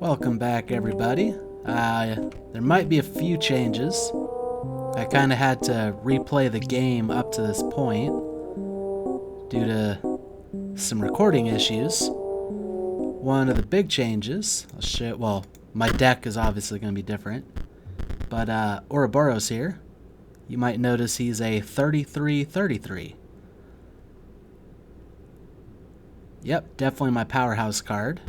Welcome back, everybody. There might be a few changes. I kind of had to replay the game up to this point due to some recording issues. One of the big changes, I'll show, well, my deck is obviously going to be different, but Ouroboros here, you might notice he's a 33-33. Yep, definitely my powerhouse card.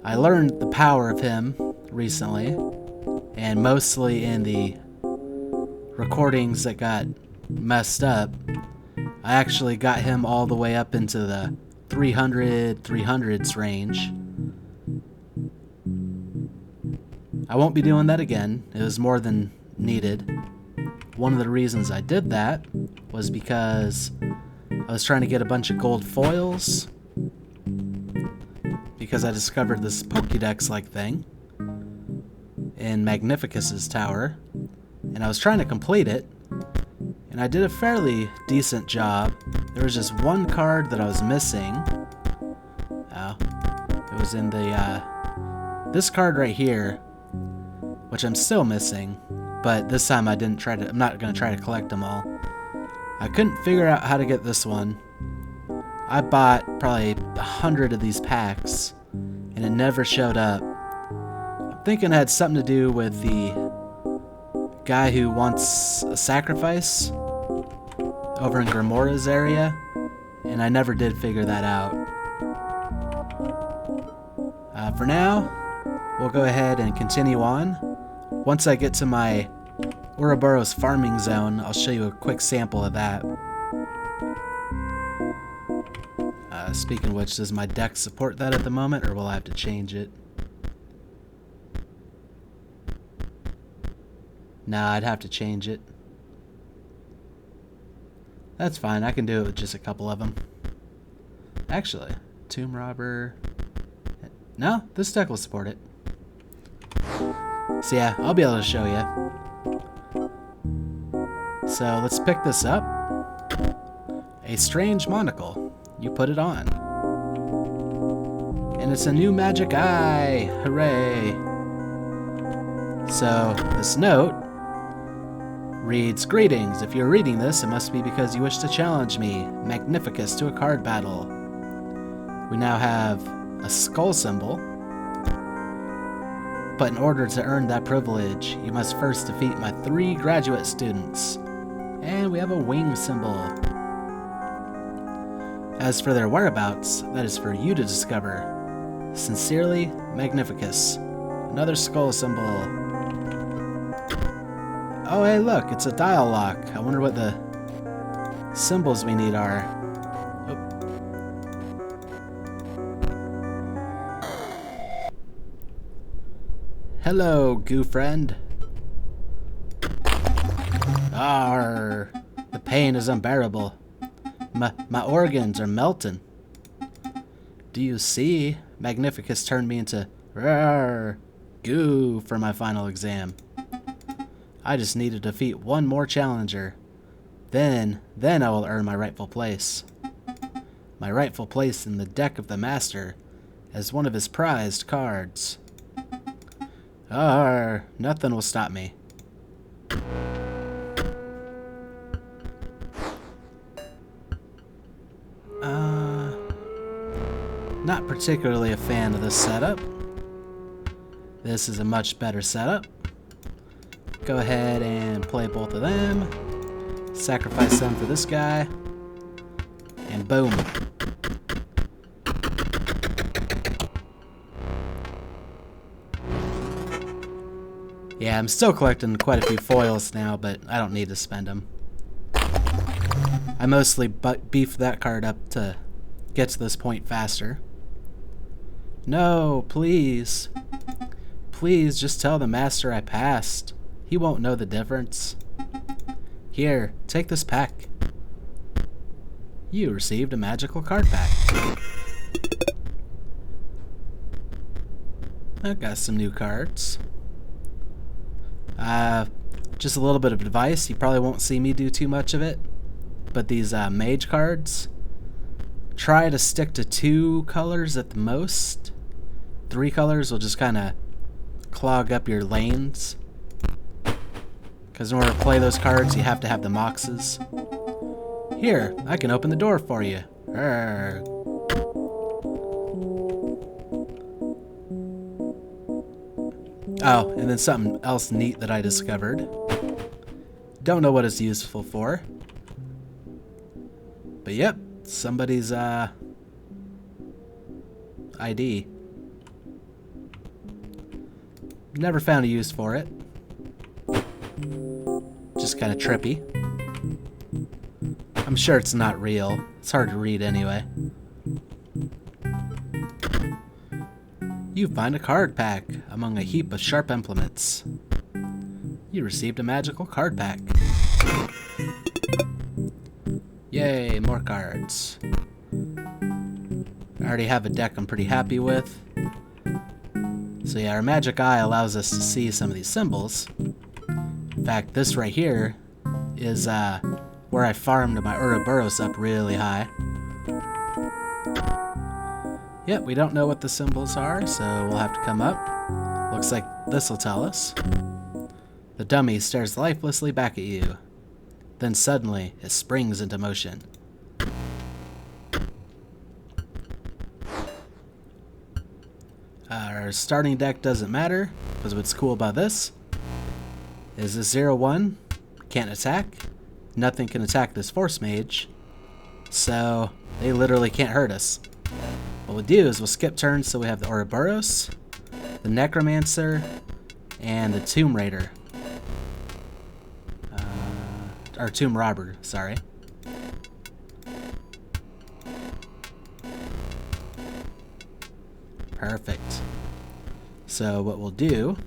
I learned the power of him recently, and mostly in the recordings that got messed up. I actually got him all the way up into the 300s range. I won't be doing that again. It was more than needed. One of the reasons I did that was because I was trying to get a bunch of gold foils, because I discovered this Pokédex-like thing in Magnificus's tower, and I was trying to complete it, and I did a fairly decent job. There was just one card that I was missing. Oh, it was in the this card right here, which I'm still missing, but this time I'm not going to try to collect them all. I couldn't figure out how to get this one. I bought probably 100 of these packs, and it never showed up. I'm thinking it had something to do with the guy who wants a sacrifice over in Gremora's area, and I never did figure that out. For now, we'll go ahead and continue on. Once I get to my Ouroboros farming zone, I'll show you a quick sample of that. Speaking of which, does my deck support that at the moment, or will I have to change it? Nah, I'd have to change it. That's fine, I can do it with just a couple of them. Actually, Tomb Robber... No, this deck will support it. So yeah, I'll be able to show you. So let's pick this up. A strange monocle. You put it on. And it's a new magic eye! Hooray! So, this note reads, "Greetings. If you're reading this, it must be because you wish to challenge me, Magnificus, to a card battle. We now have a skull symbol, but in order to earn that privilege, you must first defeat my 3 graduate students. And we have a wing symbol. As for their whereabouts, that is for you to discover. Sincerely, Magnificus." Another skull symbol. Oh, hey, look, it's a dial lock. I wonder what the symbols we need are. Oh. Hello, goo friend. Arr, the pain is unbearable. My organs are melting. Do you see? Magnificus turned me into goo for my final exam. I just need to defeat one more challenger. Then I will earn my rightful place. My rightful place in the deck of the master as one of his prized cards. Nothing will stop me. Not particularly a fan of this setup. This is a much better setup. Go ahead and play both of them. Sacrifice them for this guy. And boom. Yeah, I'm still collecting quite a few foils now, but I don't need to spend them. I mostly beefed that card up to get to this point faster. No, please. Please just tell the master I passed. He won't know the difference. Here, take this pack. You received a magical card pack. I've got some new cards. Just a little bit of advice. You probably won't see me do too much of it, but these mage cards try to stick to 2 colors at the most. 3 colors will just kind of clog up your lanes. Because in order to play those cards, you have to have the moxes. Here, I can open the door for you. Arrgh. Oh, and then something else neat that I discovered. Don't know what it's useful for. But yep, somebody's ID. Never found a use for it. Just kind of trippy. I'm sure it's not real. It's hard to read anyway. You find a card pack among a heap of sharp implements. You received a magical card pack. Yay, more cards. I already have a deck I'm pretty happy with. So yeah, our magic eye allows us to see some of these symbols. In fact, this right here is where I farmed my Ouroboros up really high. Yep, we don't know what the symbols are, so we'll have to come up. Looks like this will tell us. The dummy stares lifelessly back at you. Then suddenly, it springs into motion. Our starting deck doesn't matter, because what's cool about this is this 0-1 can't attack. Nothing can attack this Force Mage, so they literally can't hurt us. What we'll do is we'll skip turns so we have the Ouroboros, the Necromancer, and the Tomb Raider. Or Tomb Robber, sorry. Perfect. So what we'll do,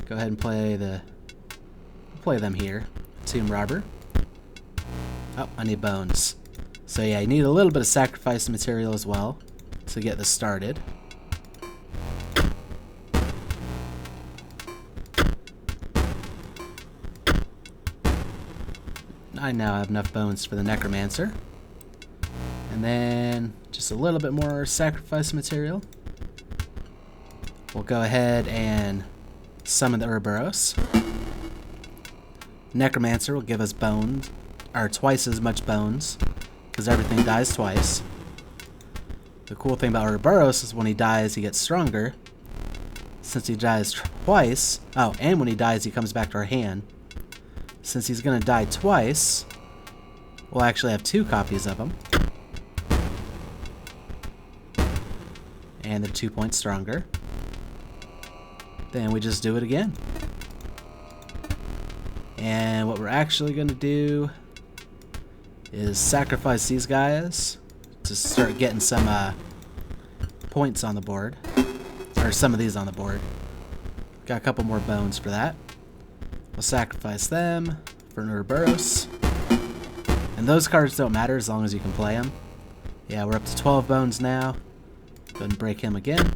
go ahead and play them here. Tomb Robber. Oh, I need bones. So yeah, you need a little bit of sacrifice material as well to get this started. I now have enough bones for the Necromancer. And then just a little bit more sacrifice material. We'll go ahead and summon the Ouroboros. Necromancer will give us bones, or twice as much bones, because everything dies twice. The cool thing about Ouroboros is when he dies, he gets stronger. Since he dies twice, oh, and when he dies, he comes back to our hand. Since he's going to die twice, we'll actually have 2 copies of him. And they're 2 points stronger. Then we just do it again. And what we're actually going to do is sacrifice these guys to start getting some points on the board. Or some of these on the board. Got a couple more bones for that. We'll sacrifice them for an Ouroboros. And those cards don't matter as long as you can play them. Yeah, we're up to 12 bones now. Go ahead and break him again.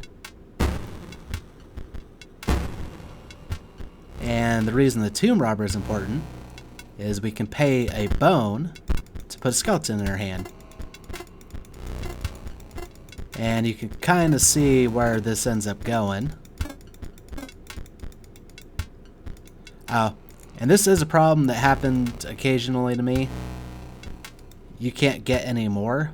And the reason the Tomb Robber is important is we can pay a bone to put a skeleton in our hand. And you can kind of see where this ends up going. Oh, and this is a problem that happened occasionally to me. You can't get any more.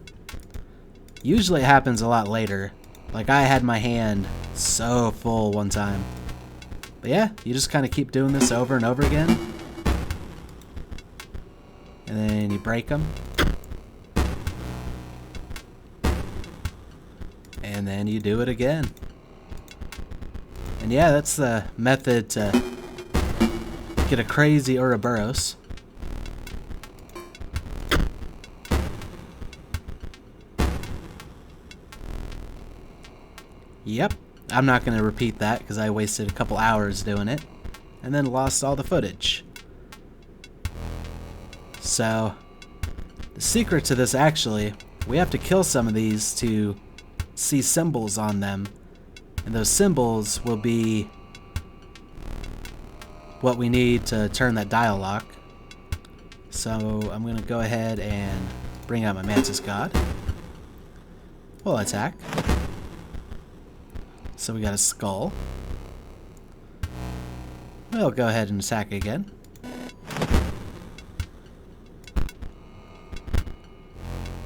Usually it happens a lot later. Like I had my hand so full one time. But yeah, you just kind of keep doing this over and over again. And then you break them. And then you do it again. And yeah, that's the method to get a crazy Ouroboros. Yep, I'm not going to repeat that because I wasted a couple hours doing it and then lost all the footage. So, the secret to this actually, we have to kill some of these to see symbols on them, and those symbols will be what we need to turn that dial lock. So I'm going to go ahead and bring out my Mantis God. We'll attack. So we got a skull. We'll go ahead and attack again.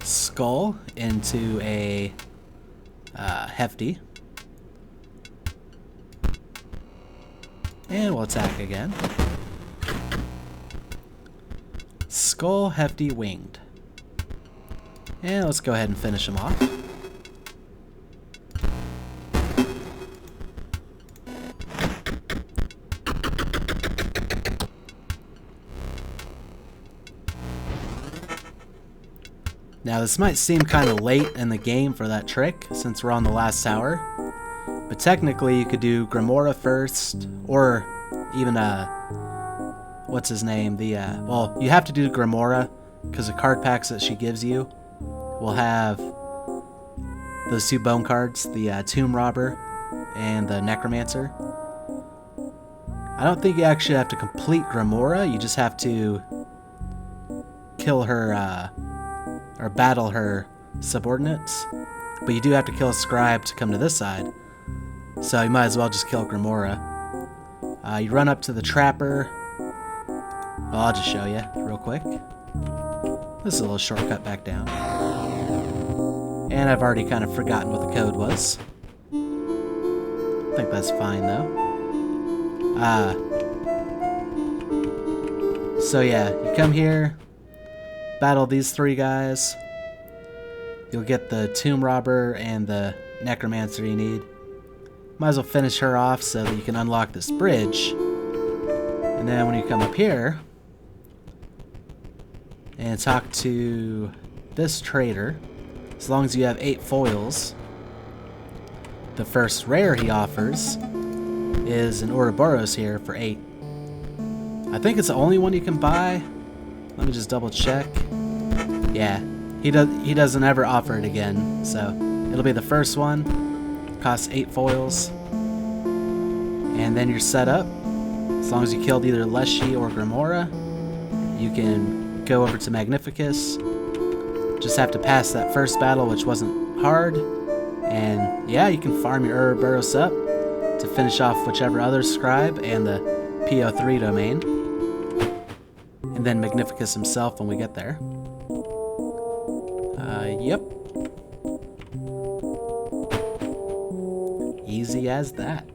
Skull into a hefty. And we'll attack again. Skull, hefty, winged. And let's go ahead and finish him off. Now this might seem kind of late in the game for that trick, since we're on the last tower. But technically you could do Gremora first, or even, what's his name? Well, you have to do Gremora, because the card packs that she gives you will have those 2 bone cards, the Tomb Robber and the Necromancer. I don't think you actually have to complete Gremora, you just have to kill her, or battle her subordinates. But you do have to kill a Scrybe to come to this side. So you might as well just kill Gremora. You run up to the Trapper. Well, I'll just show you real quick. This is a little shortcut back down. And I've already kind of forgotten what the code was. I think that's fine though. So yeah, you come here, battle these 3 guys. You'll get the Tomb Robber and the Necromancer you need. Might as well finish her off so that you can unlock this bridge. And then when you come up here and talk to this trader, as long as you have 8 foils, the first rare he offers is an Ouroboros here for 8. I think it's the only one you can buy. Let me just double check. Yeah, he doesn't ever offer it again, so it'll be the first one. Costs 8 foils. And then you're set up. As long as you killed either Leshy or Gremora, you can go over to Magnificus. Just have to pass that first battle, which wasn't hard. And yeah, you can farm your Ouroboros up to finish off whichever other Scrybe and the PO3 domain. And then Magnificus himself when we get there. Yep. Easy as that.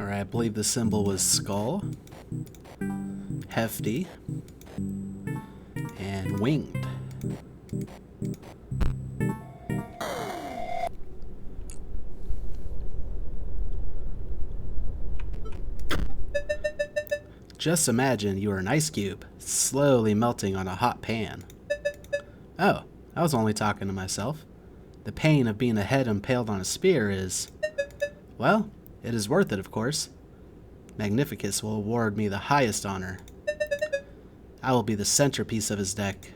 Alright, I believe the symbol was skull, hefty, and winged. Just imagine you are an ice cube, slowly melting on a hot pan. Oh, I was only talking to myself. The pain of being a head impaled on a spear is... well, it is worth it, of course. Magnificus will award me the highest honor. I will be the centerpiece of his deck.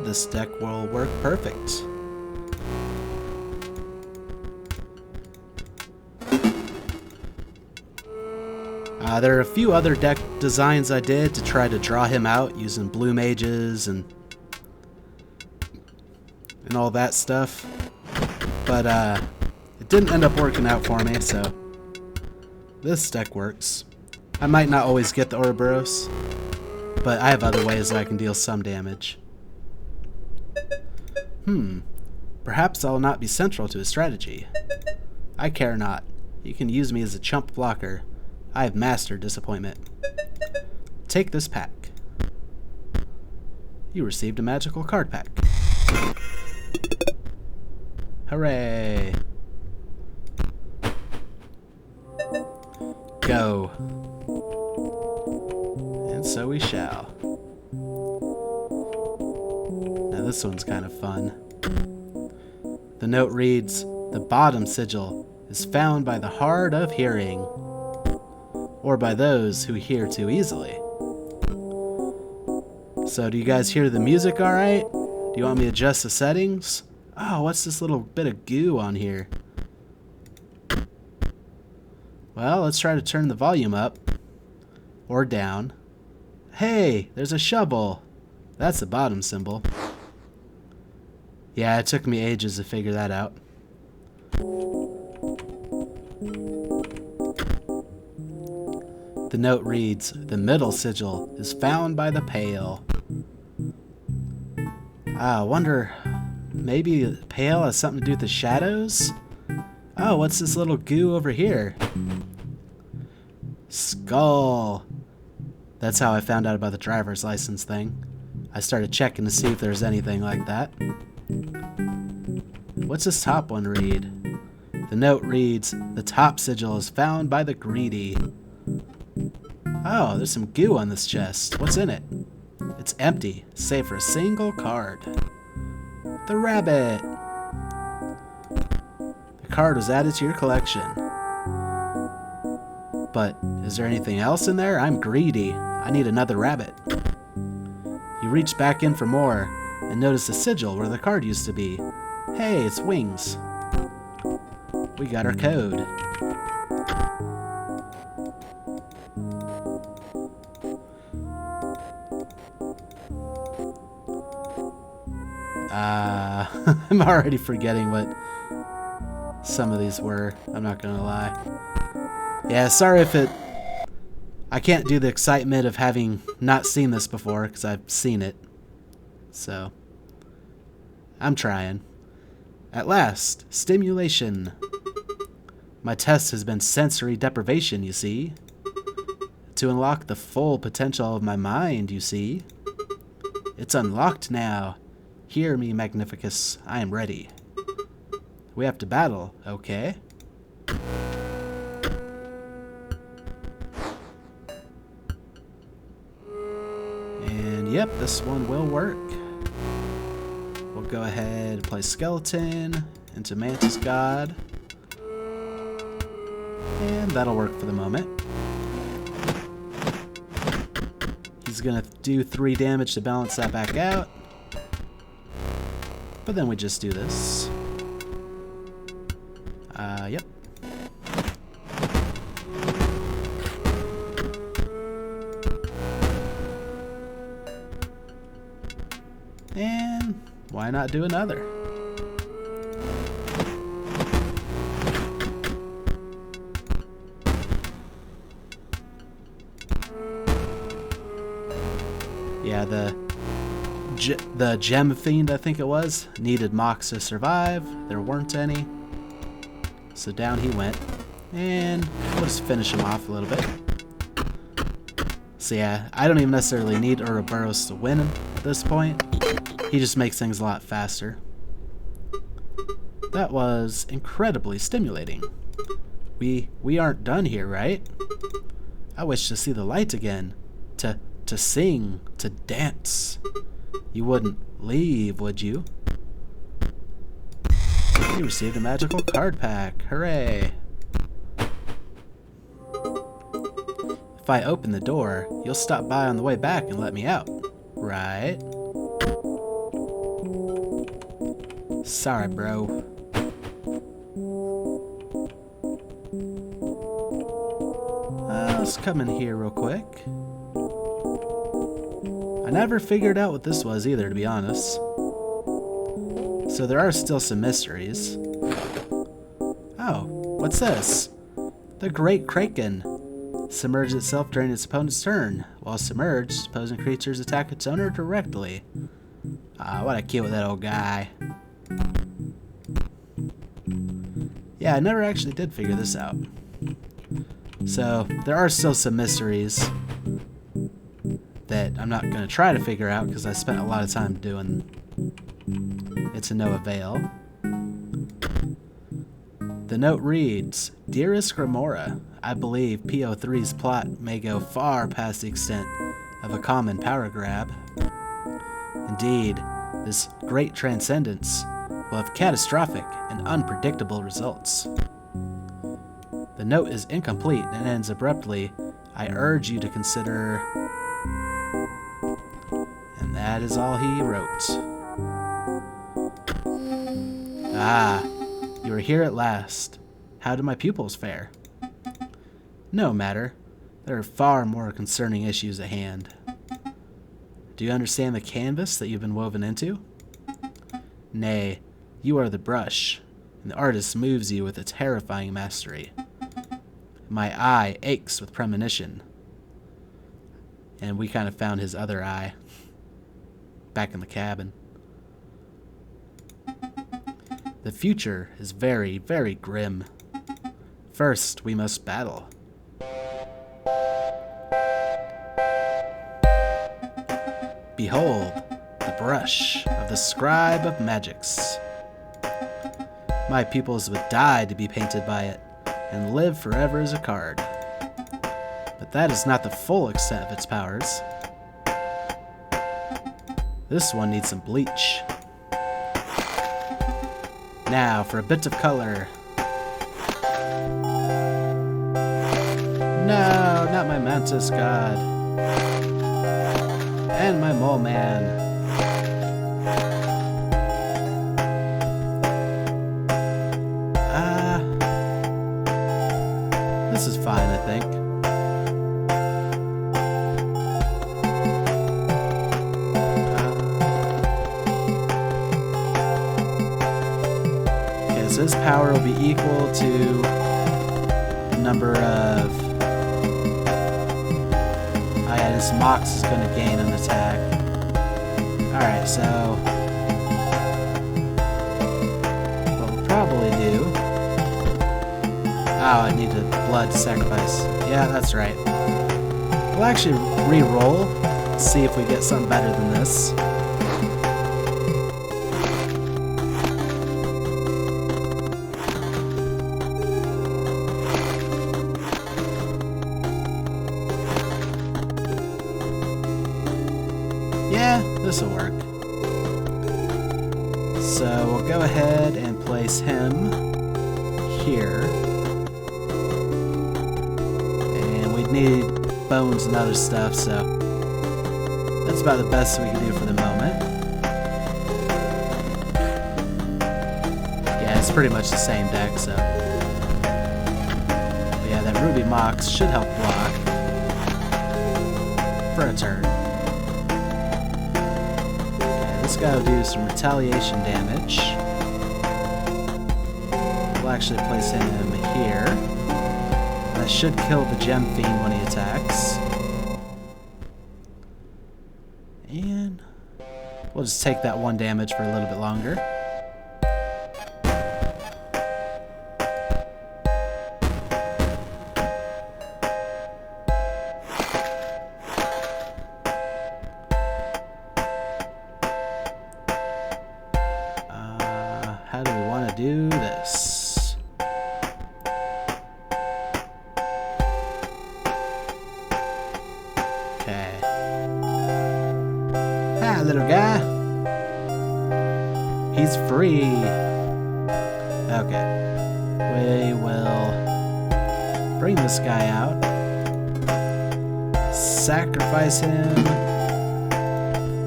This deck will work perfect. There are a few other deck designs I did to try to draw him out using blue mages and all that stuff, but it didn't end up working out for me, so this deck works. I might not always get the Ouroboros, but I have other ways that I can deal some damage. Perhaps I will not be central to his strategy. I care not. You can use me as a chump blocker. I have mastered disappointment. Take this pack. You received a magical card pack. Hooray! Go. And so we shall. Now this one's kind of fun. The note reads, "The bottom sigil is found by the hard of hearing, or by those who hear too easily." So do you guys hear the music all right? Do you want me to adjust the settings? Oh, what's this little bit of goo on here? Well, let's try to turn the volume up. Or down. Hey, there's a shovel. That's the bottom symbol. Yeah, it took me ages to figure that out. The note reads, "The middle sigil is found by the pail." I wonder, maybe the pail has something to do with the shadows? Oh, what's this little goo over here? Skull. That's how I found out about the driver's license thing. I started checking to see if there's anything like that. What's this top one read? The note reads, "The top sigil is found by the greedy." Oh, there's some goo on this chest. What's in it? It's empty, save for a single card. The rabbit. The card was added to your collection. But is there anything else in there? I'm greedy. I need another rabbit. You reach back in for more and notice the sigil where the card used to be. Hey, it's wings. We got our code. I'm already forgetting what some of these were. I'm not gonna lie. Yeah, sorry if I can't do the excitement of having not seen this before, because I've seen it. So, I'm trying. At last, stimulation. My test has been sensory deprivation, you see. To unlock the full potential of my mind, you see. It's unlocked now. Hear me, Magnificus. I am ready. We have to battle, okay? And yep, this one will work. We'll go ahead and play Skeleton into Mantis God. And that'll work for the moment. He's gonna do 3 damage to balance that back out. But then we just do this. Yep. And why not do another? Yeah, the gem fiend, I think it was, needed mocks to survive. There weren't any. So down he went. And we'll just finish him off a little bit. So yeah, I don't even necessarily need Ouroboros to win at this point. He just makes things a lot faster. That was incredibly stimulating. We aren't done here, right? I wish to see the light again. To sing, to dance. You wouldn't leave, would you? You received a magical card pack. Hooray! If I open the door, you'll stop by on the way back and let me out, right? Sorry, bro. Let's come in here real quick. I never figured out what this was either, to be honest. So there are still some mysteries. Oh, what's this? The Great Kraken. Submerges itself during its opponent's turn. While submerged, opposing creatures attack its owner directly. What a cute little guy. Yeah, I never actually did figure this out. So, there are still some mysteries that I'm not going to try to figure out because I spent a lot of time doing it to no avail. The note reads, "Dearest Gremora, I believe PO3's plot may go far past the extent of a common power grab. Indeed, this great transcendence will have catastrophic and unpredictable results. The note is incomplete and ends abruptly. I urge you to consider..." And that is all he wrote. Ah, you are here at last. How do my pupils fare? No matter. There are far more concerning issues at hand. Do you understand the canvas that you've been woven into? Nay, you are the brush, and the artist moves you with a terrifying mastery. My eye aches with premonition. And we kind of found his other eye back in the cabin. The future is very, very grim. First, we must battle. Behold, the brush of the Scrybe of Magics. My pupils would die to be painted by it, and live forever as a card. But that is not the full extent of its powers. This one needs some bleach. Now for a bit of color. No, not my mantis god. And my mole man. This is fine, I think. Okay, so his power will be equal to the number of... his Mox is going to gain an attack. Alright, so... what we'll probably do... oh, I need a blood sacrifice. Yeah, that's right. We'll actually re-roll, see if we get something better than this. Yeah, this'll work. So we'll go ahead and place him here. And we'd need bones and other stuff, so that's about the best we can do for the moment. Yeah, it's pretty much the same deck, so. But yeah, that Ruby Mox should help block for a turn. This guy will do some retaliation damage. We'll actually place him here. That should kill the Gem Fiend when he attacks. And we'll just take that 1 damage for a little bit longer. How do we want to do this? Okay. Hi, little guy. He's free. Okay. We will bring this guy out. Sacrifice him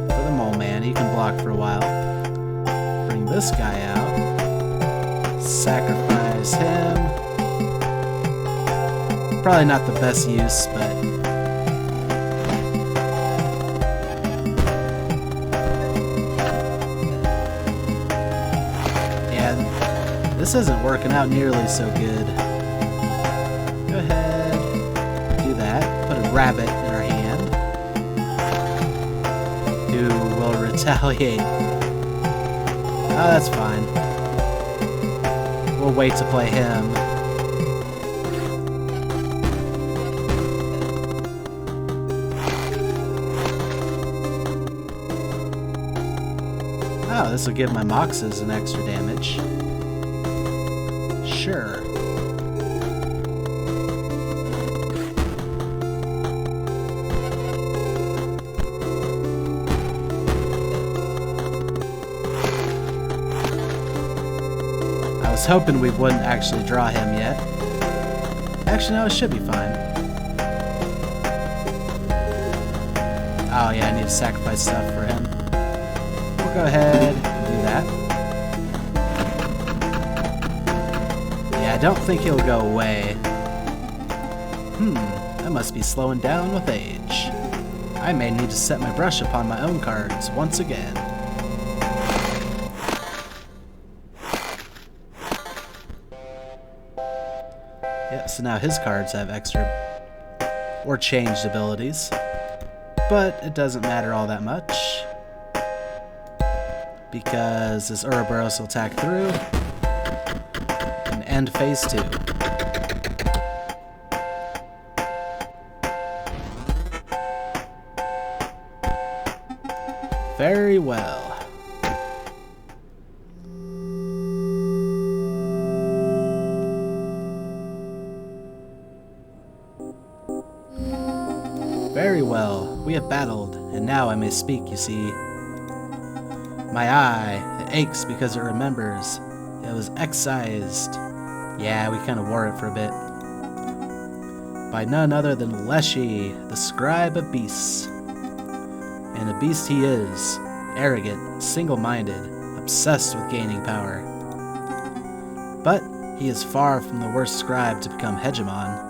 for the mole man. He can block for a while. Bring this guy out. Sacrifice him. Probably not the best use, but yeah, this isn't working out nearly so good. Go ahead, do that. Put a rabbit in our hand who will retaliate. Oh, that's fine. We'll wait to play him. Oh, this will give my Moxes an extra damage. Sure. I was hoping we wouldn't actually draw him yet. Actually, no, it should be fine. Oh yeah, I need to sacrifice stuff for him. We'll go ahead and do that. Yeah, I don't think he'll go away. I must be slowing down with age. I may need to set my brush upon my own cards once again. Yeah, so now his cards have extra or changed abilities, but it doesn't matter all that much because this Ouroboros will attack through and end phase 2. Very well. Very well. We have battled, and now I may speak, you see. My eye, it aches because it remembers. It was excised. Yeah, we kind of wore it for a bit. By none other than Leshy, the Scrybe of beasts. And a beast he is, arrogant, single-minded, obsessed with gaining power. But he is far from the worst scribe to become hegemon.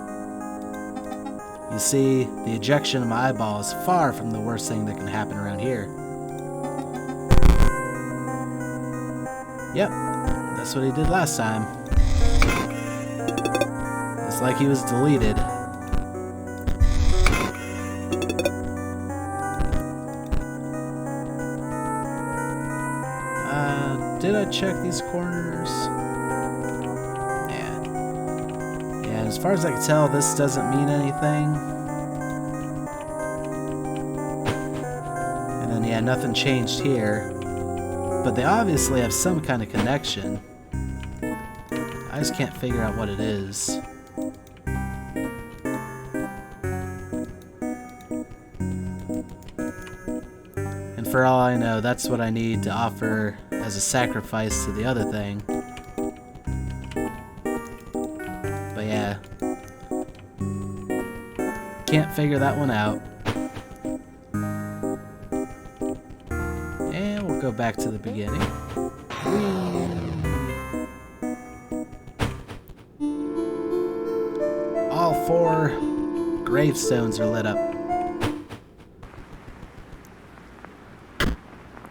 You see, the ejection of my eyeball is far from the worst thing that can happen around here. Yep, that's what he did last time. It's like he was deleted. Did I check these corners? Yeah. Yeah, as far as I can tell, this doesn't mean anything. And then, yeah, nothing changed here. But they obviously have some kind of connection. I just can't figure out what it is. And for all I know, that's what I need to offer as a sacrifice to the other thing. But yeah. Can't figure that one out. And we'll go back to the beginning. All 4 gravestones are lit up.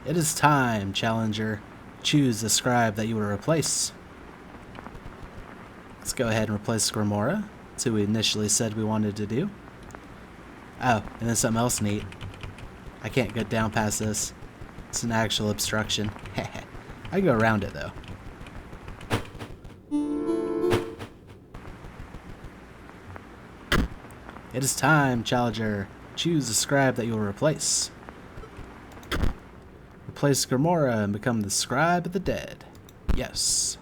It is time, Challenger. Choose the scribe that you will replace. Let's go ahead and replace Gremora. That's who we initially said we wanted to do. Oh, and then something else neat. I can't get down past this. It's an actual obstruction. I go around it though. It is time, Challenger. Choose the scribe that you will replace. Replace Gremora and become the Scrybe of the Dead. Yes.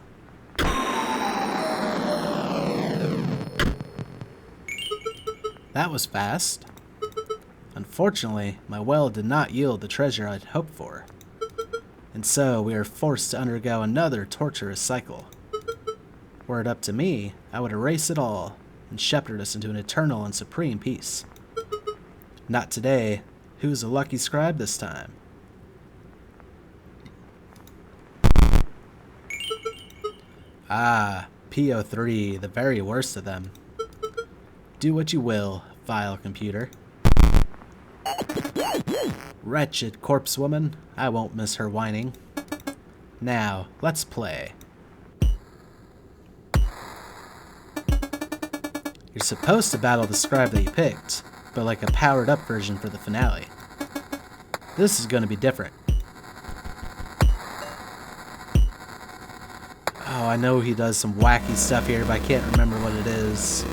That was fast. Unfortunately, my well did not yield the treasure I'd hoped for. And so we are forced to undergo another torturous cycle. Were it up to me, I would erase it all and shepherd us into an eternal and supreme peace. Not today. Who's the lucky scribe this time? Ah, PO3, the very worst of them. Do what you will, vile computer. Wretched corpse woman, I won't miss her whining. Now, let's play. You're supposed to battle the scribe that you picked, but like a powered up version for the finale. This is going to be different. Oh, I know he does some wacky stuff here, but I can't remember what it is.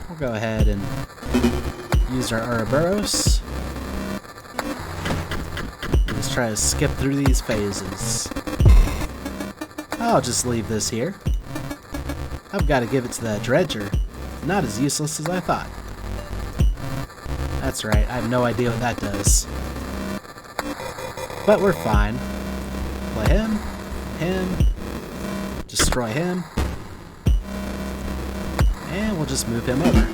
We'll go ahead and use our Ouroboros. Let's try to skip through these phases. I'll just leave this here. I've got to give it to that dredger. Not as useless as I thought. That's right, I have no idea what that does. But we're fine. Play him. Destroy him, and we'll just move him over.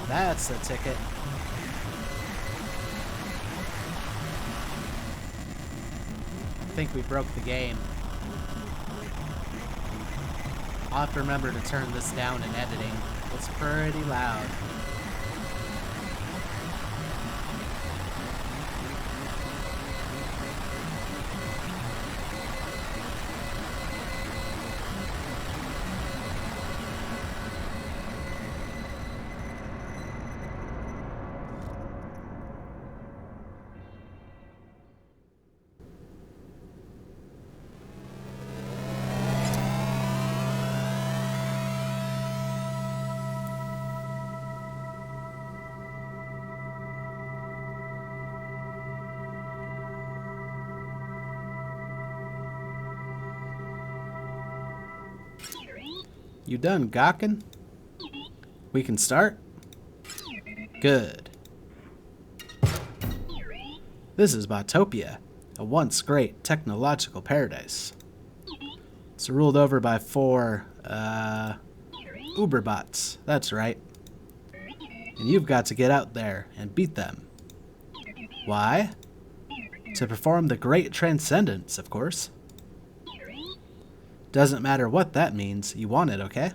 That's the ticket. think we broke the game. I'll have to remember to turn this down in editing. It's pretty loud. You done gawking? We can start? Good. This is Botopia, a once great technological paradise. It's ruled over by 4, Uberbots. That's right. And you've got to get out there and beat them. Why? To perform the Great Transcendence, of course. Doesn't matter what that means, you want it, okay?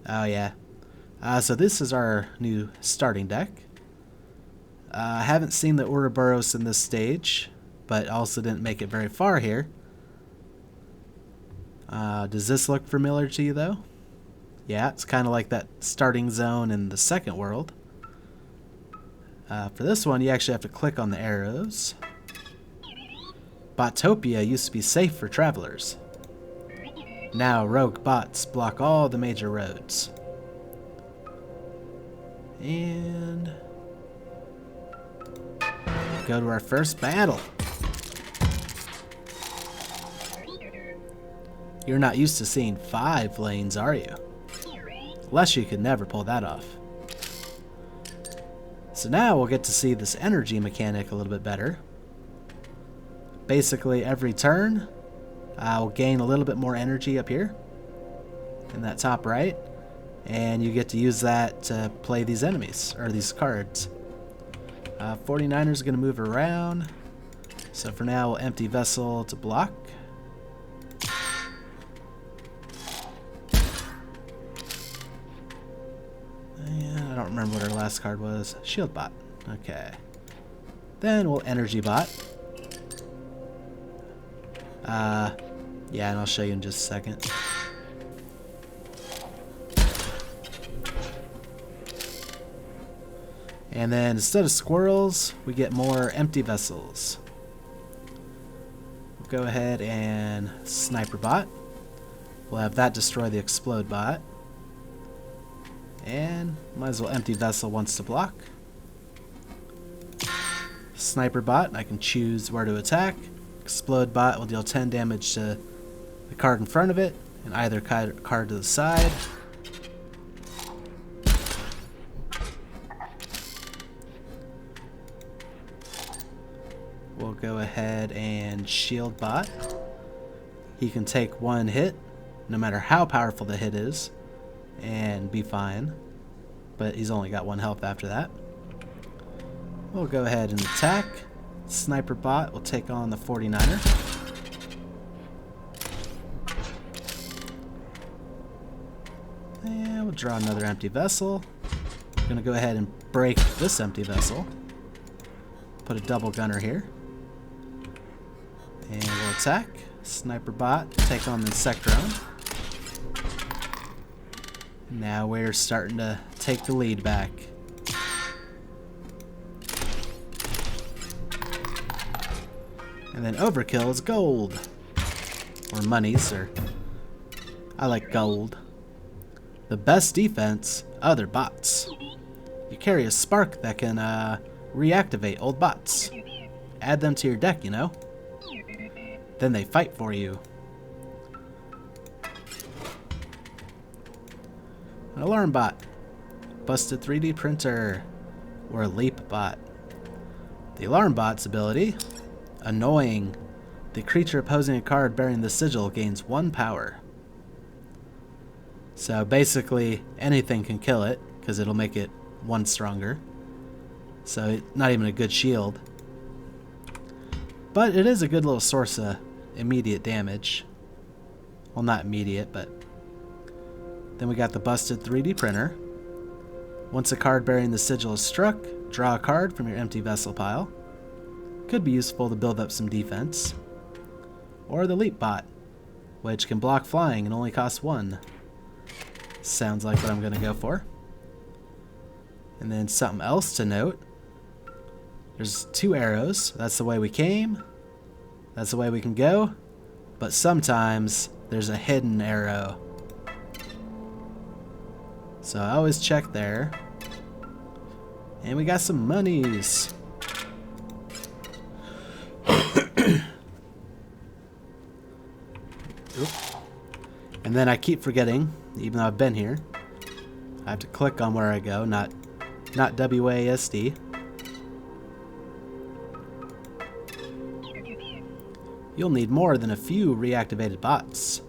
Oh yeah. So this is our new starting deck. I haven't seen the Ouroboros in this stage, but also didn't make it very far here. Does this look familiar to you though? Yeah, it's kind of like that starting zone in the second world. For this one, you actually have to click on the arrows. Botopia used to be safe for travelers. Now rogue bots block all the major roads. And go to our first battle. You're not used to seeing 5 lanes, are you? Unless you could never pull that off. So now we'll get to see this energy mechanic a little bit better. Basically, every turn, we'll gain a little bit more energy up here in that top right, and you get to use that to play these enemies, or these cards. 49er's going to move around, so for now we'll empty vessel to block. And I don't remember what our last card was. Shield bot. Okay. Then we'll energy bot. Yeah, and I'll show you in just a second. And then instead of squirrels, we get more empty vessels. We'll go ahead and sniper bot. We'll have that destroy the explode bot. And might as well empty vessel once to block. Sniper bot, I can choose where to attack. Explode bot will deal 10 damage to the card in front of it, and either card to the side. We'll go ahead and shield bot. He can take 1 hit, no matter how powerful the hit is, and be fine. But he's only got 1 health after that. We'll go ahead and attack. Sniper bot will take on the 49er. And we'll draw another empty vessel. I'm gonna go ahead and break this empty vessel. Put a double gunner here. And we'll attack. Sniper bot, take on the Inscryption. Now we're starting to take the lead back. And then overkill is gold. Or monies, or I like gold. The best defense, other bots. You carry a spark that can reactivate old bots. Add them to your deck, you know? Then they fight for you. An alarm bot. Busted 3D printer. Or a leap bot. The alarm bot's ability, annoying. The creature opposing a card bearing the sigil gains 1 power. So basically anything can kill it, because it'll make it 1 stronger. So not even a good shield. But it is a good little source of immediate damage. Well, not immediate, but... Then we got the busted 3D printer. Once a card bearing the sigil is struck, draw a card from your empty vessel pile. Could be useful to build up some defense. Or the leap bot, which can block flying and only costs 1. Sounds like what I'm going to go for. And then something else to note. There's 2 arrows. That's the way we came. That's the way we can go. But sometimes there's a hidden arrow. So I always check there. And we got some monies. And then I keep forgetting, even though I've been here, I have to click on where I go, not WASD. You'll need more than a few reactivated bots.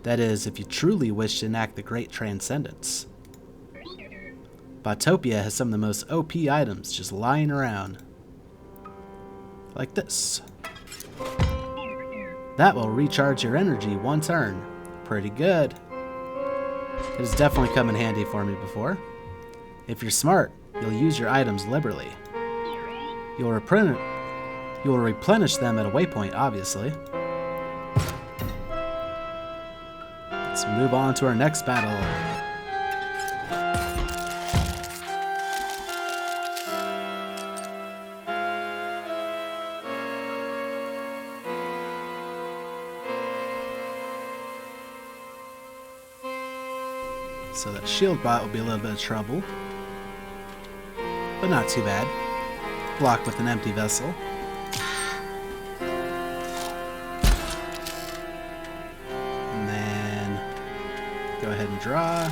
That is, if you truly wish to enact the Great Transcendence. Botopia has some of the most OP items just lying around. Like this. That will recharge your energy 1 turn. Pretty good. It has definitely come in handy for me before. If you're smart, you'll use your items liberally. You'll replenish them at a waypoint, obviously. Let's move on to our next battle. So that shield bot will be a little bit of trouble. But not too bad. Block with an empty vessel. And then go ahead and draw.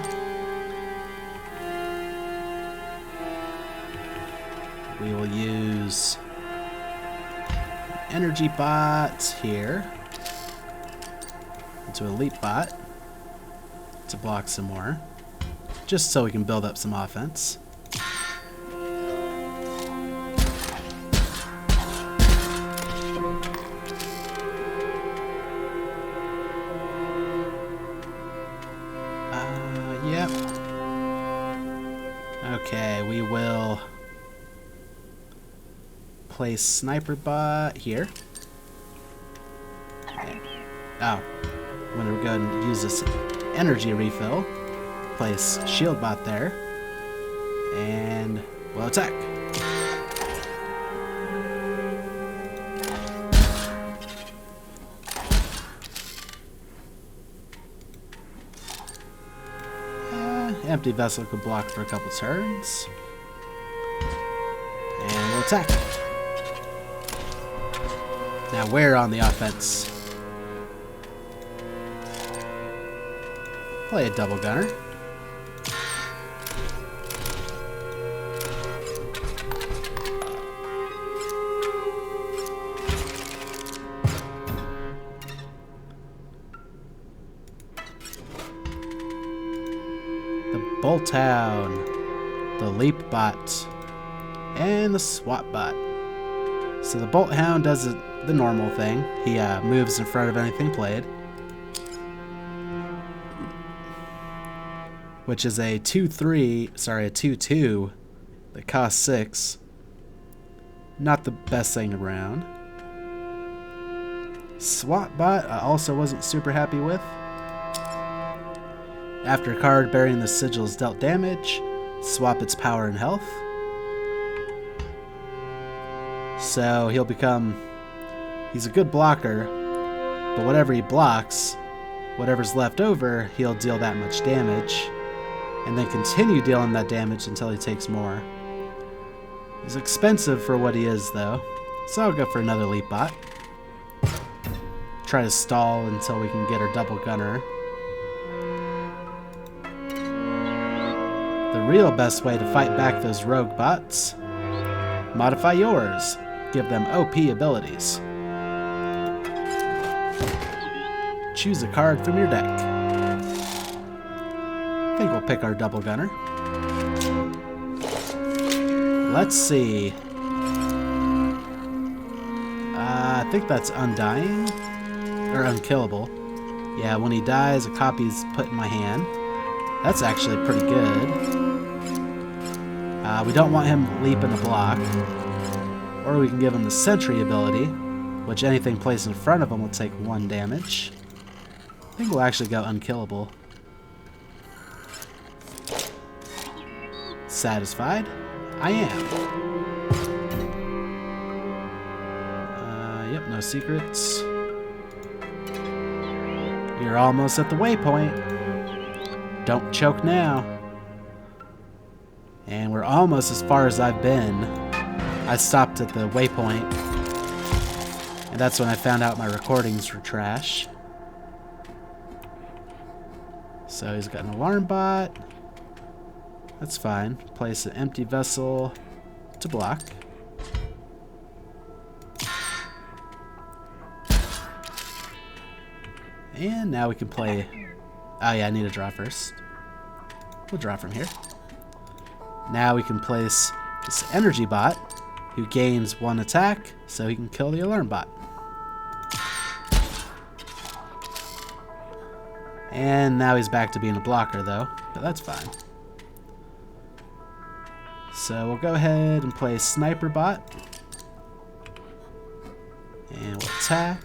We will use energy bot here into a leap bot to block some more. Just so we can build up some offense. Yep. Okay, we will place sniper bot here. Oh, I'm gonna go ahead and use this energy refill. Place shield bot there, and we'll attack. Empty vessel could block for a couple turns, and we'll attack. Now we're on the offense. Play a double gunner. Bolt Town, the Leap Bot, and the Swap Bot. So the Bolt Hound does the normal thing. He moves in front of anything played, which is a 2/2 that costs 6. Not the best thing around. Swap Bot I also wasn't super happy with. After a card bearing the sigil is dealt damage, swap its power and health. So he's a good blocker, but whatever he blocks, whatever's left over, he'll deal that much damage, and then continue dealing that damage until he takes more. He's expensive for what he is, though, so I'll go for another leap bot. Try to stall until we can get our double gunner. The real best way to fight back those rogue bots: modify yours. Give them OP abilities. Choose a card from your deck. I think we'll pick our double gunner. I think that's undying or unkillable. Yeah, when he dies, a copy's put in my hand. That's actually pretty good. We don't want him leaping the block. Or we can give him the sentry ability, which anything placed in front of him will take 1 damage. I think we'll actually go unkillable. Satisfied? I am. Yep, no secrets. You're almost at the waypoint. Don't choke now. And we're almost as far as I've been. I stopped at the waypoint, and that's when I found out my recordings were trash. So he's got an alarm bot. That's fine. Place an empty vessel to block. And now we can play... Oh yeah, I need to draw first. We'll draw from here. Now we can place this energy bot, who gains 1 attack, so he can kill the alarm bot. And now he's back to being a blocker though, but that's fine. So we'll go ahead and play sniper bot. And we'll attack.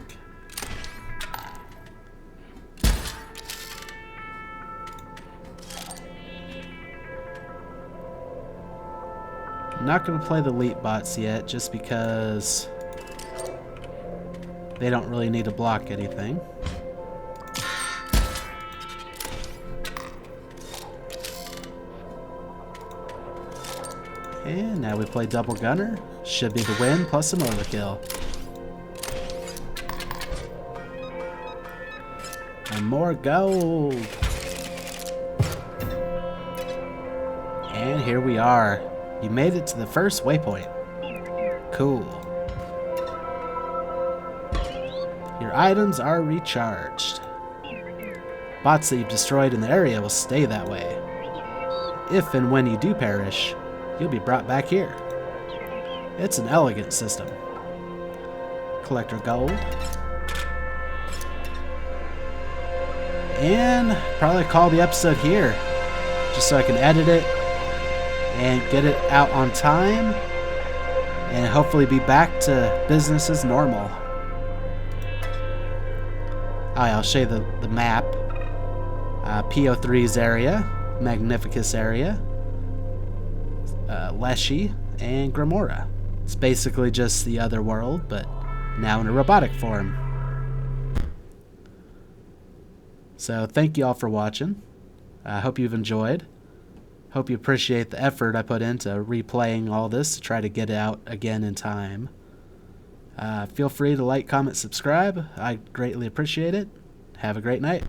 I'm not going to play the leap bots yet, just because they don't really need to block anything. And now we play double gunner. Should be the win plus some overkill. And more gold. And here we are. You made it to the first waypoint. Cool. Your items are recharged. Bots that you've destroyed in the area will stay that way. If and when you do perish, you'll be brought back here. It's an elegant system. Collect our gold. And probably call the episode here, just so I can edit it and get it out on time, and hopefully be back to business as normal. I'll show you the map. PO3's area, Magnificus area, Leshy, and Gremora. It's basically just the other world, but now in a robotic form. So thank you all for watching. I hope you've enjoyed. Hope you appreciate the effort I put into replaying all this to try to get it out again in time. Feel free to like, comment, subscribe. I greatly appreciate it. Have a great night.